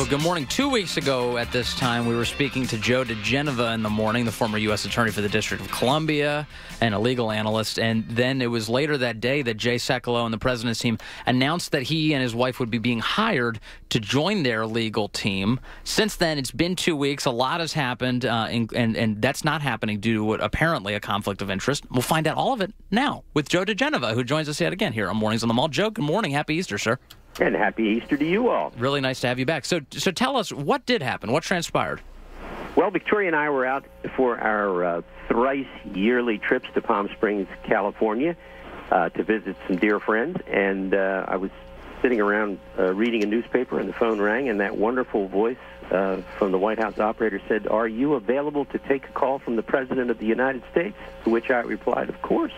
Oh, good morning. 2 weeks ago at this time, we were speaking to Joe diGenova in the morning, the former U.S. Attorney for the District of Columbia and a legal analyst. And then it was later that day that Jay Sekulow and the president's team announced that he and his wife would be being hired to join their legal team. Since then, it's been 2 weeks. A lot has happened, and that's not happening due to what apparently a conflict of interest. We'll find out all of it now with Joe diGenova, who joins us yet again here on Mornings on the Mall. Joe, good morning. Happy Easter, sir. And happy Easter to you all. Really nice to have you back. So tell us, what did happen? What transpired? Well, Victoria and I were out for our thrice yearly trips to Palm Springs, California, to visit some dear friends. And I was sitting around reading a newspaper, and the phone rang, and that wonderful voice from the White House operator said, "Are you available to take a call from the President of the United States?" To which I replied, "Of course."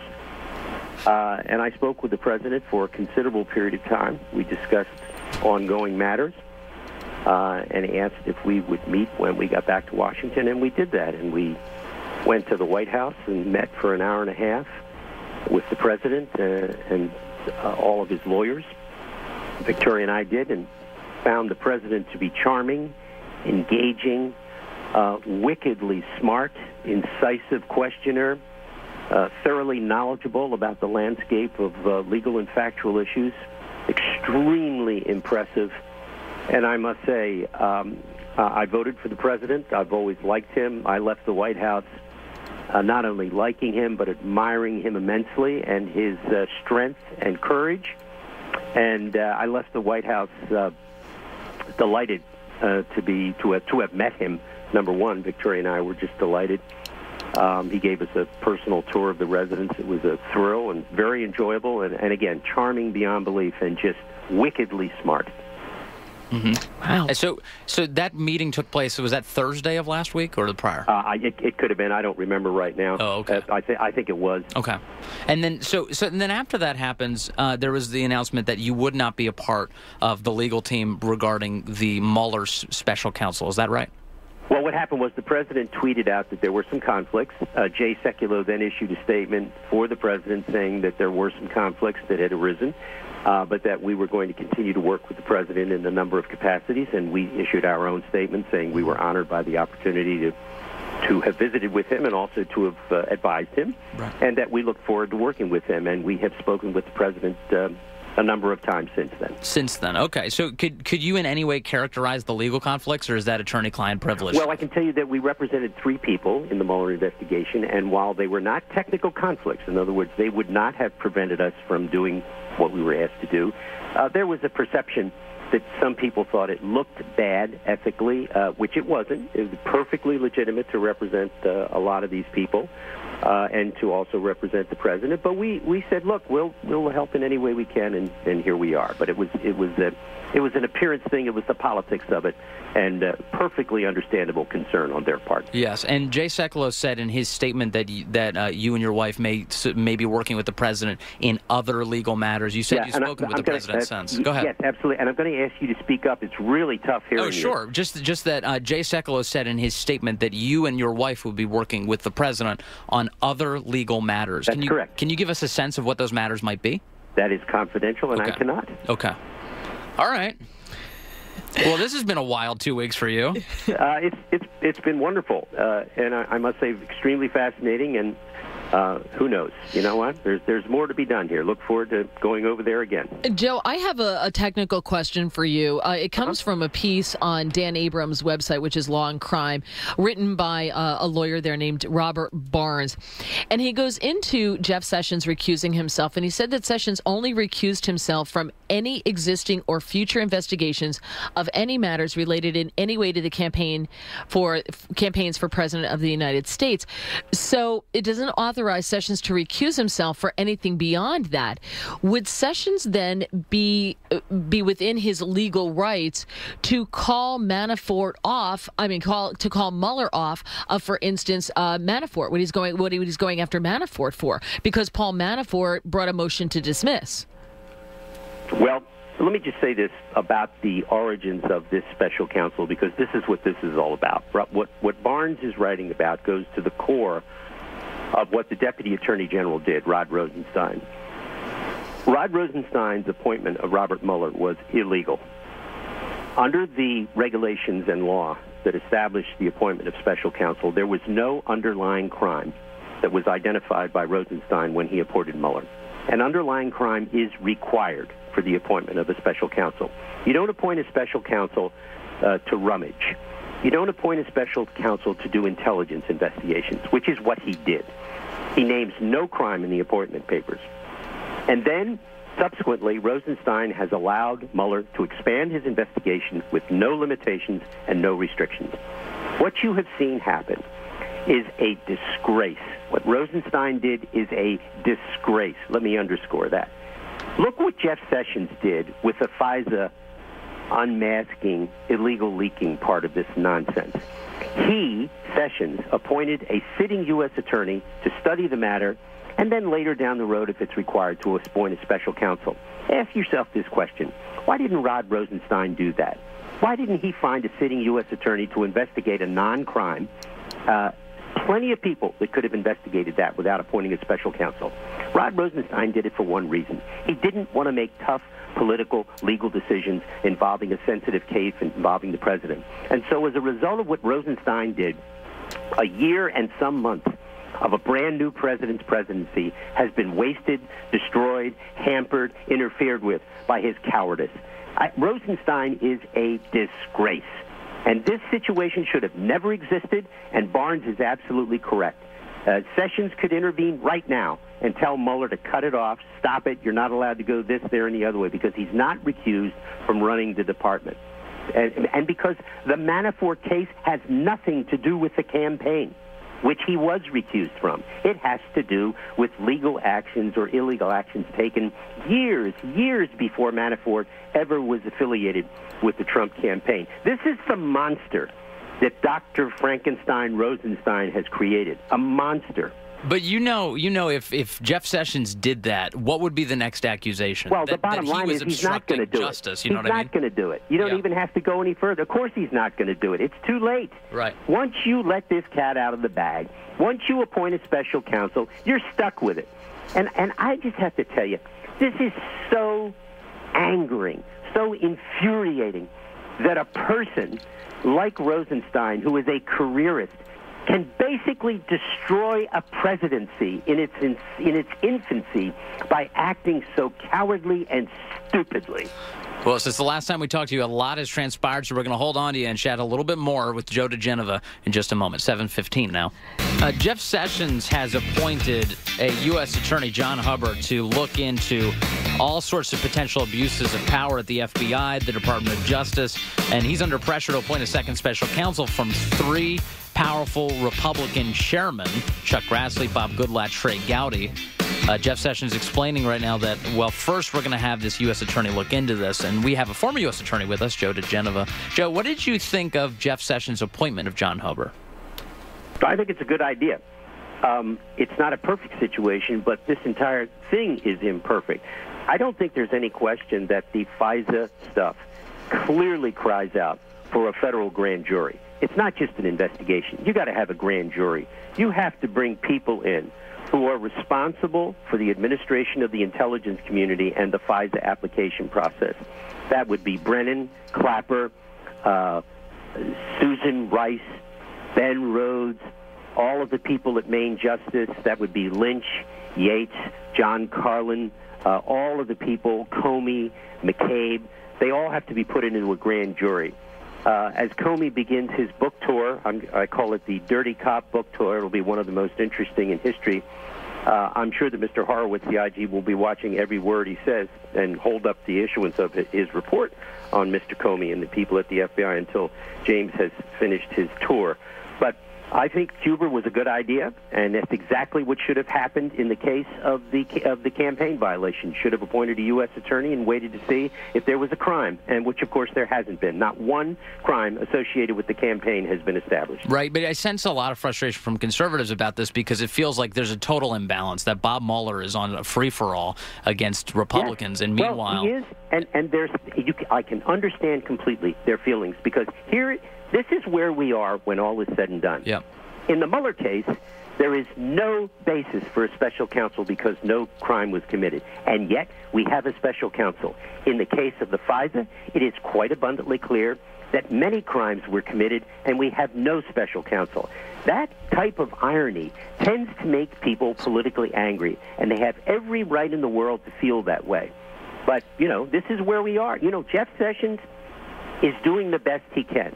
And I spoke with the president for a considerable period of time. We discussed ongoing matters, and he asked if we would meet when we got back to Washington, and we did that. And we went to the White House and met for an hour and a half with the president and all of his lawyers. Victoria and I did, and found the president to be charming, engaging, wickedly smart, incisive questioner, thoroughly knowledgeable about the landscape of legal and factual issues, extremely impressive. And I must say, I voted for the president. I've always liked him. I left the White House not only liking him, but admiring him immensely and his strength and courage. And I left the White House delighted to have met him. Number one, Victoria and I were just delighted. He gave us a personal tour of the residence. It was a thrill and very enjoyable, and again, charming beyond belief and just wickedly smart. Mm-hmm. Wow. So that meeting took place, was that Thursday of last week or the prior? It could have been. I don't remember right now. Oh, okay. I think it was. Okay. And then and then after that happens, there was the announcement that you would not be a part of the legal team regarding the Mueller special counsel. Is that right? Well, what happened was the president tweeted out that there were some conflicts. Jay Sekulow then issued a statement for the president saying that there were some conflicts that had arisen, but that we were going to continue to work with the president in a number of capacities, and we issued our own statement saying we were honored by the opportunity to have visited with him and also to have advised him, right, and that we look forward to working with him. And we have spoken with the president a number of times since then. Since then, okay. So could you in any way characterize the legal conflicts, or is that attorney-client privilege? Well, I can tell you that we represented 3 people in the Mueller investigation, and while they were not technical conflicts, in other words, they would not have prevented us from doing what we were asked to do, there was a perception that some people thought it looked bad ethically, which it wasn't. It was perfectly legitimate to represent a lot of these people. And to also represent the president, but we said, look, we'll help in any way we can, and here we are. But it was an appearance thing. It was the politics of it, and perfectly understandable concern on their part. Yes, and Jay Sekulow said in his statement that you and your wife may be working with the president in other legal matters. You said you've spoken with the president since. Go ahead. Yes, absolutely. And I'm going to ask you to speak up. It's really tough hearing you. Oh, sure. Just that Jay Sekulow said in his statement that you and your wife will be working with the president on other legal matters. That's correct. Can you give us a sense of what those matters might be? That is confidential, and I cannot. Okay. All right. Well, this has been a wild 2 weeks for you. It's been wonderful, and I must say extremely fascinating. And who knows? You know what? There's more to be done here. Look forward to going over there again. Joe, I have a technical question for you. It comes from a piece on Dan Abrams' website, which is Law and Crime, written by a lawyer there named Robert Barnes. And he goes into Jeff Sessions recusing himself, and he said that Sessions only recused himself from any existing or future investigations of any matters related in any way to the campaigns for President of the United States. So it doesn't authorize Sessions to recuse himself for anything beyond that. Would Sessions then be within his legal rights to call Manafort off? Call Mueller off, for instance, Manafort, what he was going after Manafort for, because Paul Manafort brought a motion to dismiss. Well, let me just say this about the origins of this special counsel, because this is what this is all about. What Barnes is writing about goes to the core of what the Deputy Attorney General did, Rod Rosenstein. Rod Rosenstein's appointment of Robert Mueller was illegal. Under the regulations and law that established the appointment of special counsel, there was no underlying crime that was identified by Rosenstein when he appointed Mueller. An underlying crime is required for the appointment of a special counsel. You don't appoint a special counsel to rummage. You don't appoint a special counsel to do intelligence investigations, which is what he did. He names no crime in the appointment papers. And then, subsequently, Rosenstein has allowed Mueller to expand his investigation with no limitations and no restrictions. What you have seen happen is a disgrace. What Rosenstein did is a disgrace. Let me underscore that. Look what Jeff Sessions did with the FISA unmasking, illegal leaking part of this nonsense. He, Sessions, appointed a sitting U.S. attorney to study the matter, and then later down the road, if it's required, to appoint a special counsel. Ask yourself this question. Why didn't Rod Rosenstein do that? Why didn't he find a sitting U.S. attorney to investigate a non-crime? Plenty of people that could have investigated that without appointing a special counsel. Rod Rosenstein did it for one reason. He didn't want to make tough political, legal decisions involving a sensitive case involving the president. And so as a result of what Rosenstein did, a year and some months of a brand new president's presidency has been wasted, destroyed, hampered, interfered with by his cowardice. Rosenstein is a disgrace. And this situation should have never existed, and Barnes is absolutely correct. Sessions could intervene right now and tell Mueller to cut it off, stop it, you're not allowed to go this, there, and the other way, because he's not recused from running the department. And because the Manafort case has nothing to do with the campaign, which he was recused from. It has to do with legal actions or illegal actions taken years before Manafort ever was affiliated with the Trump campaign. This is the monster that Dr. Frankenstein Rosenstein has created, a monster. But if Jeff Sessions did that, what would be the next accusation? Well, the bottom line is he's not going to do justice, it. You know he's what I mean? not going to do it. You don't even have to go any further. Of course he's not going to do it. It's too late. Right. Once you let this cat out of the bag, once you appoint a special counsel, you're stuck with it. And I just have to tell you, this is so angering, so infuriating that a person like Rosenstein, who is a careerist, can basically destroy a presidency in its infancy by acting so cowardly and stupidly. Well, since the last time we talked to you, a lot has transpired, so we're going to hold on to you and chat a little bit more with Joe diGenova in just a moment. 7:15 now. Jeff Sessions has appointed a U.S. Attorney, John Hubbard, to look into all sorts of potential abuses of power at the FBI, the Department of Justice, and he's under pressure to appoint a second special counsel from three powerful Republican chairmen, Chuck Grassley, Bob Goodlatte, Trey Gowdy. Jeff Sessions explaining right now that, well, first we're going to have this U.S. attorney look into this, and we have a former U.S. attorney with us, Joe diGenova. Joe, what did you think of Jeff Sessions' appointment of John Hubbard? I think it's a good idea. It's not a perfect situation, but this entire thing is imperfect. I don't think there's any question that the FISA stuff clearly cries out for a federal grand jury. It's not just an investigation. You got to have a grand jury. You have to bring people in who are responsible for the administration of the intelligence community and the FISA application process. That would be Brennan, Clapper, Susan Rice, Ben Rhodes, all of the people at Maine Justice. That would be Lynch, Yates, John Carlin, all of the people, Comey, McCabe. They all have to be put into a grand jury. As Comey begins his book tour, I call it the Dirty Cop book tour. It'll be one of the most interesting in history. I'm sure that Mr. Horowitz, the IG, will be watching every word he says and hold up the issuance of his report on Mr. Comey and the people at the FBI until James has finished his tour. But I think Huber was a good idea, and that's exactly what should have happened in the case of the campaign violation. Should have appointed a U.S. attorney and waited to see if there was a crime, and which, of course, there hasn't been. Not one crime associated with the campaign has been established. Right, but I sense a lot of frustration from conservatives about this because it feels like there's a total imbalance, that Bob Mueller is on a free-for-all against Republicans, yes. And meanwhile... Well, he is, and I can understand completely their feelings, because this is where we are when all is said and done. Yeah. In the Mueller case, There is no basis for a special counsel because no crime was committed. And yet, we have a special counsel. In the case of the FISA, it is quite abundantly clear that many crimes were committed, and we have no special counsel. That type of irony tends to make people politically angry, and they have every right in the world to feel that way. But, this is where we are. Jeff Sessions is doing the best he can.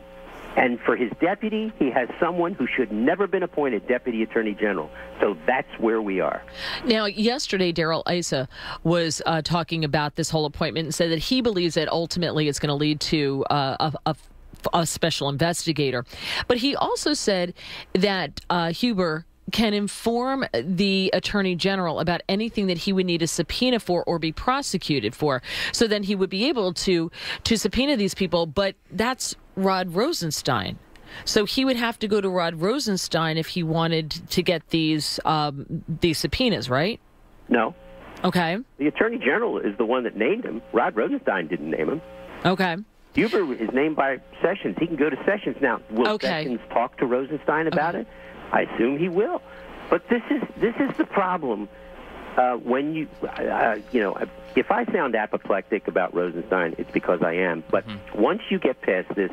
And for his deputy, he has someone who should never been appointed Deputy Attorney General. So that's where we are. Now, yesterday, Darrell Issa was talking about this whole appointment and said that he believes that ultimately it's going to lead to a special investigator. But he also said that Huber can inform the Attorney General about anything that he would need a subpoena for or be prosecuted for. So then he would be able to subpoena these people, but that's Rod Rosenstein. So he would have to go to Rod Rosenstein if he wanted to get these subpoenas, right? No. Okay. The Attorney General is the one that named him. Rod Rosenstein didn't name him. Okay. Huber is named by Sessions. He can go to Sessions. Now, will Sessions talk to Rosenstein about it? I assume he will. But this is the problem when you if I sound apoplectic about Rosenstein, it's because I am. But once you get past this,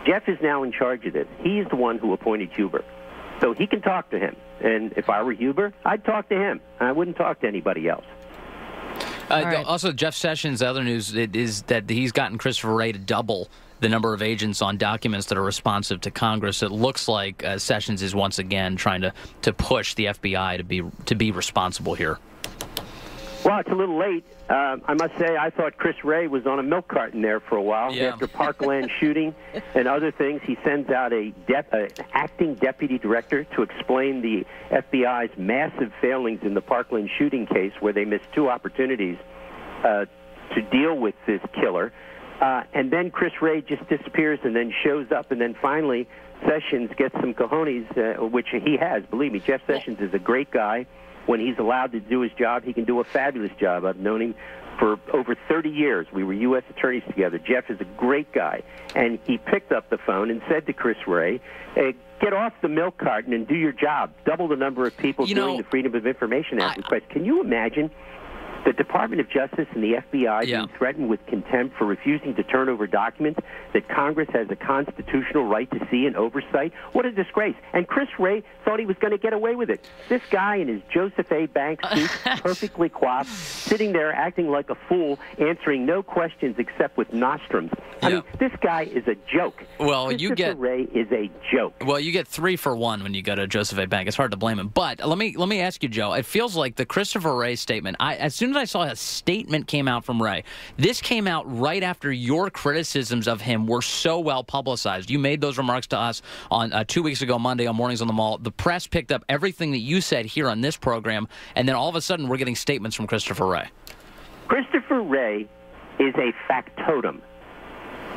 Jeff is now in charge of this. He's the one who appointed Huber. So he can talk to him. And if I were Huber, I'd talk to him. I wouldn't talk to anybody else. Right. Also, Jeff Sessions, the other news is that he's gotten Christopher Wray to double the number of agents on documents that are responsive to Congress. It looks like Sessions is once again trying to push the FBI to be responsible here. Well, it's a little late. I must say, I thought Chris Wray was on a milk carton there for a while. Yeah. After Parkland shooting and other things, he sends out an acting deputy director to explain the FBI's massive failings in the Parkland shooting case, where they missed two opportunities to deal with this killer. And then Chris Wray just disappears and then shows up, and then finally Sessions gets some cojones, which he has. Believe me, Jeff Sessions is a great guy. When he's allowed to do his job, he can do a fabulous job. I've known him for over 30 years. We were U.S. attorneys together. Jeff is a great guy. And he picked up the phone and said to Chris Wray, hey, get off the milk carton and do your job. Double the number of people doing the Freedom of Information Act request. Can you imagine the Department of Justice and the FBI being threatened with contempt for refusing to turn over documents that Congress has a constitutional right to see and oversight? What a disgrace. And Chris Wray thought he was going to get away with it. This guy in his Joseph A. Banks suit, perfectly coiffed, sitting there acting like a fool, answering no questions except with nostrums. I mean, this guy is a joke. Well, Christopher Wray is a joke. Well, you get 3 for 1 when you go to Joseph A. Bank. It's hard to blame him. But let me ask you, Joe. It feels like the Christopher Wray statement. As soon as I saw a statement came out from Wray, this came out right after your criticisms of him were so well publicized. You made those remarks to us on 2 weeks ago, Monday, on Mornings on the Mall. The press picked up everything that you said here on this program, and then all of a sudden we're getting statements from Christopher Wray. Christopher Wray is a factotum.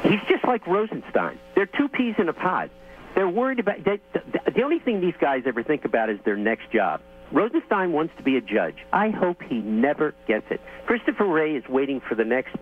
He's just like Rosenstein. They're two peas in a pod. They're worried about the only thing these guys ever think about is their next job. Rosenstein wants to be a judge. I hope he never gets it. Christopher Wray is waiting for the next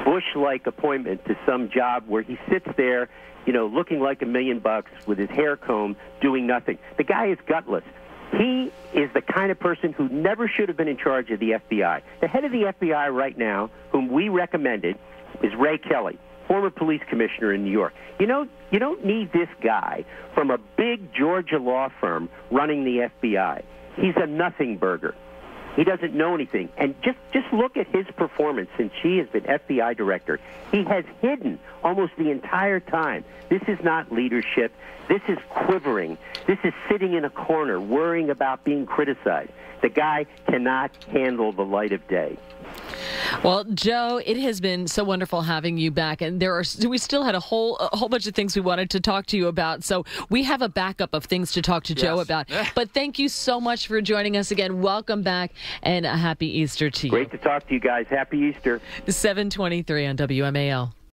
Bush-like appointment to some job where he sits there, looking like $1 million with his hair combed, doing nothing. The guy is gutless. He is the kind of person who never should have been in charge of the FBI. The head of the FBI right now, whom we recommended, is Ray Kelly, former police commissioner in New York. You don't need this guy from a big Georgia law firm running the FBI. He's a nothing burger. He doesn't know anything. And just look at his performance since she has been FBI director. He has hidden almost the entire time. This is not leadership. This is quivering. This is sitting in a corner worrying about being criticized. The guy cannot handle the light of day. Well, Joe, it has been so wonderful having you back, and we still had a whole bunch of things we wanted to talk to you about. So we have a backup of things to talk to Joe about. But thank you so much for joining us again. Welcome back, and a happy Easter to you. Great to talk to you guys. Happy Easter. 7:23 on WMAL.